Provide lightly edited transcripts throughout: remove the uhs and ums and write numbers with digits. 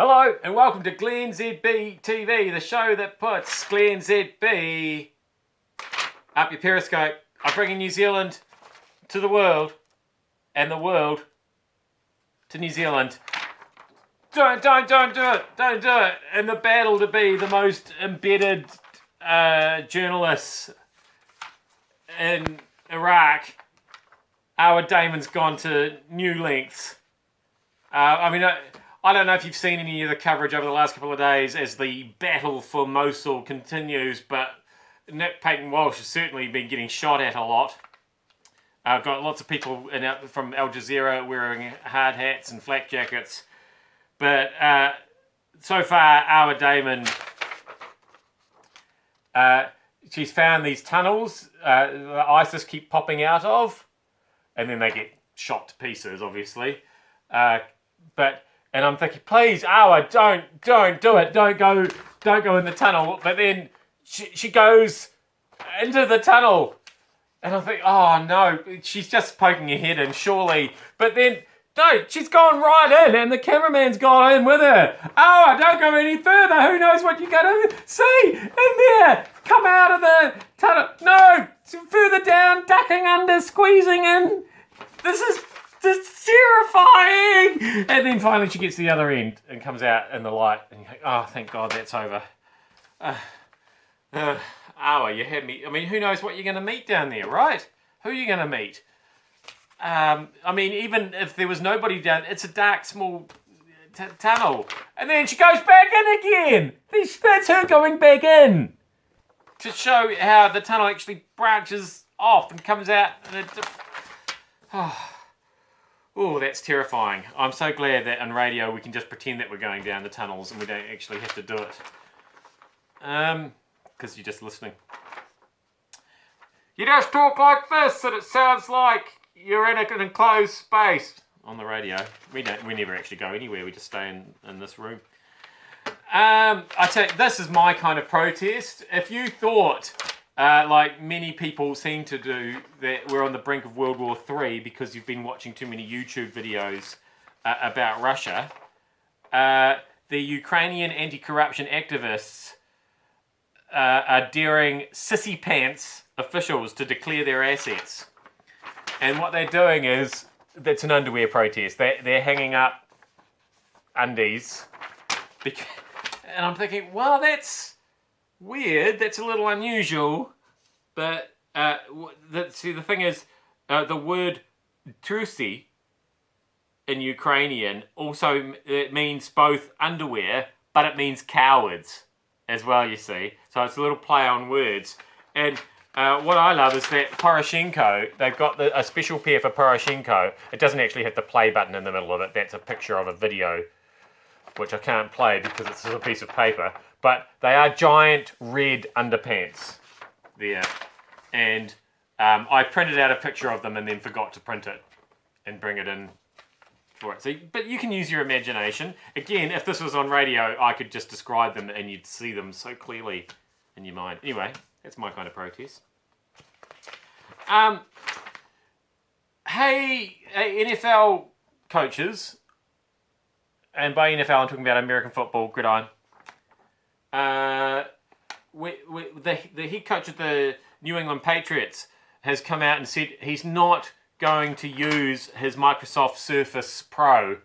Hello and welcome to glennzb TV, the show that puts glennzb up your Periscope. I'm bringing New Zealand to the world and the world to New Zealand. Don't do it. Don't do it. In the battle to be the most embedded journalists in Iraq, our Damon's gone to new lengths. I don't know if you've seen any of the coverage over the last couple of days as the battle for Mosul continues, but Nick Payton-Walsh has certainly been getting shot at a lot. I've got lots of people from Al Jazeera wearing hard hats and flak jackets. But so far, our Damon, she's found these tunnels that ISIS keep popping out of, and then they get shot to pieces, obviously. And I'm thinking, please, Awa, don't do it. Don't go in the tunnel. But then she goes into the tunnel. And I think, oh no, she's just poking her head in, surely. But then, no, she's gone right in and the cameraman's gone in with her. Awa, don't go any further. Who knows what you're going to see in there. Come out of the tunnel. No, further down, ducking under, squeezing in. This is terrifying! And then finally she gets to the other end and comes out in the light and you think, oh, thank God that's over. Awa, you had me. I mean, who knows what you're going to meet down there, right? Who are you going to meet? Even if there was nobody down, it's a dark, small tunnel. And then she goes back in again. That's her going back in. To show how the tunnel actually branches off and comes out. And Oh, that's terrifying. I'm so glad that on radio we can just pretend that we're going down the tunnels and we don't actually have to do it. Because you're just listening. You just talk like this and it sounds like you're in an enclosed space on the radio. We never actually go anywhere, we just stay in this room. I tell you, this is my kind of protest. If you thought, like many people seem to do, that we're on the brink of World War III because you've been watching too many YouTube videos about Russia, the Ukrainian anti-corruption activists are daring sissy pants officials to declare their assets. And what they're doing is, that's an underwear protest. They're hanging up undies. And I'm thinking, well, that's weird, that's a little unusual, but the thing is, the word trusi in Ukrainian also it means both underwear, but it means cowards as well, you see. So it's a little play on words. And what I love is that Poroshenko, they've got a special pair for Poroshenko. It doesn't actually have the play button in the middle of it. That's a picture of a video, which I can't play because it's just a piece of paper. But they are giant red underpants there. And I printed out a picture of them and then forgot to print it and bring it in for it. So, but you can use your imagination. Again, if this was on radio, I could just describe them and you'd see them so clearly in your mind. Anyway, that's my kind of protest. Hey, NFL coaches, and by NFL I'm talking about American football, gridiron. The head coach of the New England Patriots has come out and said he's not going to use his Microsoft Surface Pro,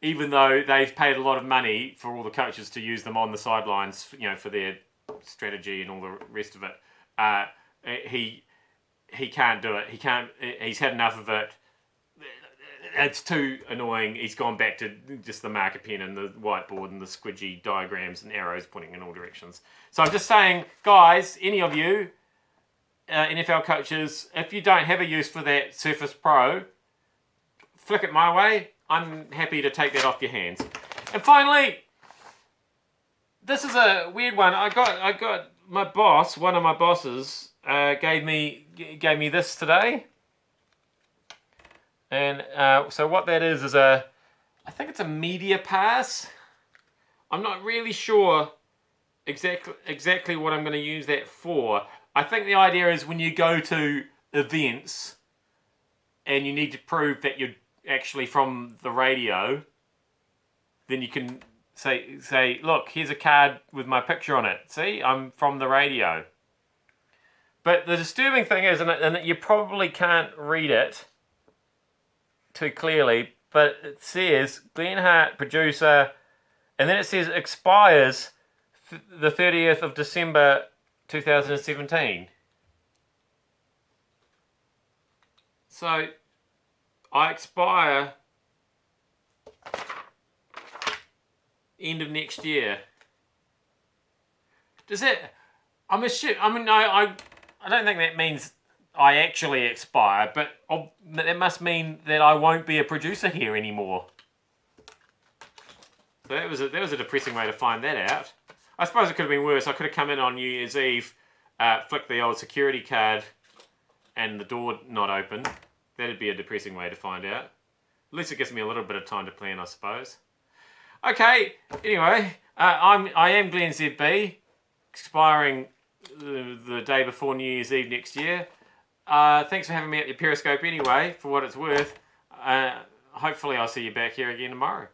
even though they've paid a lot of money for all the coaches to use them on the sidelines, for their strategy and all the rest of it. He can't do it. He's had enough of it. It's too annoying. He's gone back to just the marker pen and the whiteboard and the squidgy diagrams and arrows pointing in all directions. So I'm just saying, guys, any of you NFL coaches, if you don't have a use for that Surface Pro, flick it my way. I'm happy to take that off your hands. And finally, this is a weird one. I got my boss, one of my bosses, gave me this today. And so what that is I think it's a media pass. I'm not really sure exactly what I'm going to use that for. I think the idea is when you go to events and you need to prove that you're actually from the radio, then you can say, look, here's a card with my picture on it. See, I'm from the radio. But the disturbing thing is, and you probably can't read it too clearly, but it says Glenn Hart, producer, and then it says expires the 30th of December 2017. So I expire end of next year. Does it? I'm assuming. I mean, I don't think that means I actually expire, but that must mean that I won't be a producer here anymore. So that was a depressing way to find that out. I suppose it could have been worse. I could have come in on New Year's Eve, flicked the old security card, and the door not open. That'd be a depressing way to find out. At least it gives me a little bit of time to plan, I suppose. Okay. Anyway, I am Glenn ZB, expiring the day before New Year's Eve next year. Thanks for having me at your Periscope anyway, for what it's worth. Hopefully I'll see you back here again tomorrow.